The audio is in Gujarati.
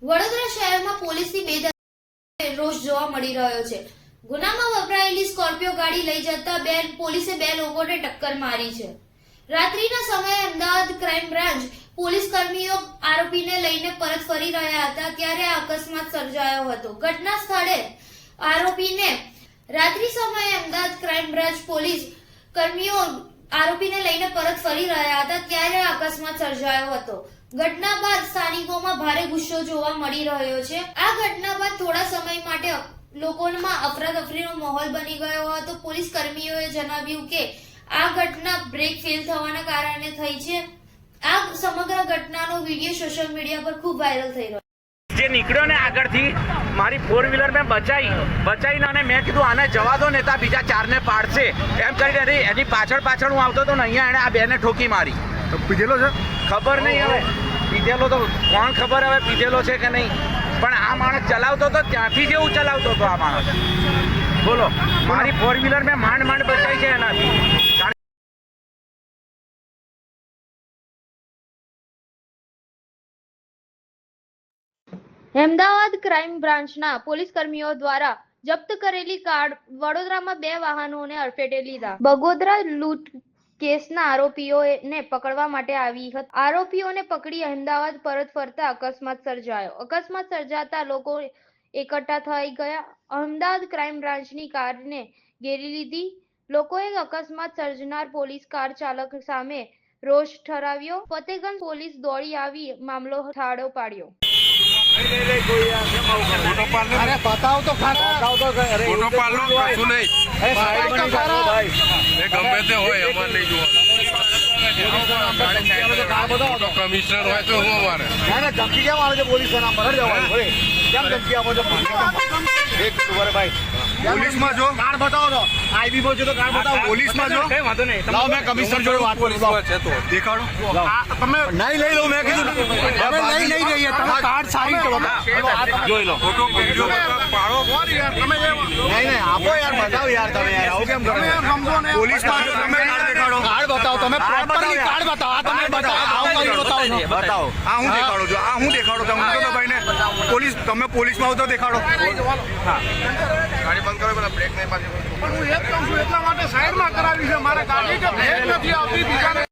વડોદરા શહેરમાં પોલીસની બેદરકારી રોષ જોવા મળી રહ્યો છે। ગુનામાં વપરાયેલી સ્કોર્પિયો ગાડી લઈ જતા પોલીસે બે લોકોને ટક્કર મારી છે। રાત્રિના સમયે અમદાવાદ ક્રાઇમ બ્રાન્ચ પોલીસ કર્મીઓ આરોપીને લઈને પરત ફરી રહ્યા હતા ત્યારે આ અકસ્માત સર્જાયો હતો। ઘટના સ્થળે આરોપીને રાત્રિ સમયે અમદાવાદ ક્રાઇમ બ્રાન્ચ પોલીસ કર્મીઓ આરોપીને લઈને પરત ફરી રહ્યા હતા ત્યારે આ અકસ્માત સર્જાયો હતો। ઘટના બાદ સ્થાનિકોમાં ભારે ગુસ્સો જોવા મળી રહ્યો છે। આ ઘટના બાદ થોડા સમય માટે લોકોમાં અફરાતફરીનો માહોલ બની ગયો હતો। પોલીસ કર્મીઓએ જણાવ્યું કે આ ઘટના બ્રેક ફેલ થવાના કારણે થઈ છે। આ સમગ્ર ઘટનાનો વિડીયો સોશિયલ મીડિયા પર ખૂબ વાયરલ થઈ રહ્યો છે। જે નીકળ્યો ને આગળથી મારી 4 વ્હીલર મેં બચાઈને અને મેં કીધું આને જવા દો ને તા બીજા 4 ને પાડશે એમ કરીને એની પાછળ હું આવતો હતો ને અહીંયા એને આ બેને ઠોકી મારી। પીધેલો છે ખબર નહીં, હવે પીધેલો તો કોણ ખબર હવે પીધેલો છે કે નહીં, પણ આ માણસ ચલાવતો હતો ત્યાંથી જેવું ચલાવતો હતો આ માણસ। બોલો, મારી 4 વ્હીલર મેં માંડ બચાવી છે એનાથી। અમદાવાદ ક્રાઇમ બ્રાન્ચના પોલીસ કર્મીઓ દ્વારા જપ્ત કરેલી કાર વડોદરામાં 2 વાહનોને અડફેટે લીધા। બગોદરા લૂંટ કેસના આરોપીઓને પકડવા માટે આવી હતી। આરોપીઓને પકડી અમદાવાદ પરત ફરતા અકસ્માત સર્જાયો। અકસ્માત સર્જાતા લોકો એકઠા થઈ ગયા। અમદાવાદ ક્રાઇમ બ્રાન્ચની કારને ઘેરી લીધી। લોકોએ અકસ્માત સર્જનાર પોલીસ કાર ચાલક સામે રોષ ઠરાવ્યો। ફતેગંજ પોલીસ દોડી આવી મામલો થાળો પાડ્યો। અરે બતાવ તો ખરા, ફોટો પાડો કશું નહીં, ગમે તે હોય અમારે નહીં જોવાનું। કમિશનર હોય તો હું અમારે ધમકી કેમ આવે છે પોલીસ કેમ ધમકી આપો છો? એક ભાઈ પોલીસમાં જો કાર્ડ બતાવો તો આઈબી માં જો તો કાર્ડ બતાવો। પોલીસમાં જો કઈ વાંધો નહીં, લાવો મેં કમિશનર જોડે વાત કરી છે તો દેખાડો। તમે નહીં લઈ લો, મેં કીધું તમે નહીં રહીએ, તમે કાર્ડ સારી કરો જોઈ લો, ફોટો વિડીયો પાડો યાર તમે। નહીં આપો યાર, બતાવો યાર તમે યાર, આવું કેમ કરો? પોલીસમાં જો તમે કાર્ડ દેખાડો, કાર્ડ બતાવો, તમે પ્રોપરલી કાર્ડ બતાવો। આ તમે બતાવો, આવું કરી બતાવો, આ હું દેખાડો છો, આ હું દેખાડો તમે તો ભાઈને પોલીસ, તમે પોલીસમાં આવો તો દેખાડો। હા, ગાડી બંધ કરો, પેલા બ્રેક નહીં પાછી। હું એક કહું છું એટલા માટે સાઈડમાં કરાવી છે, મારે ગાડી કે બ્રેક નથી આવતી બીજાને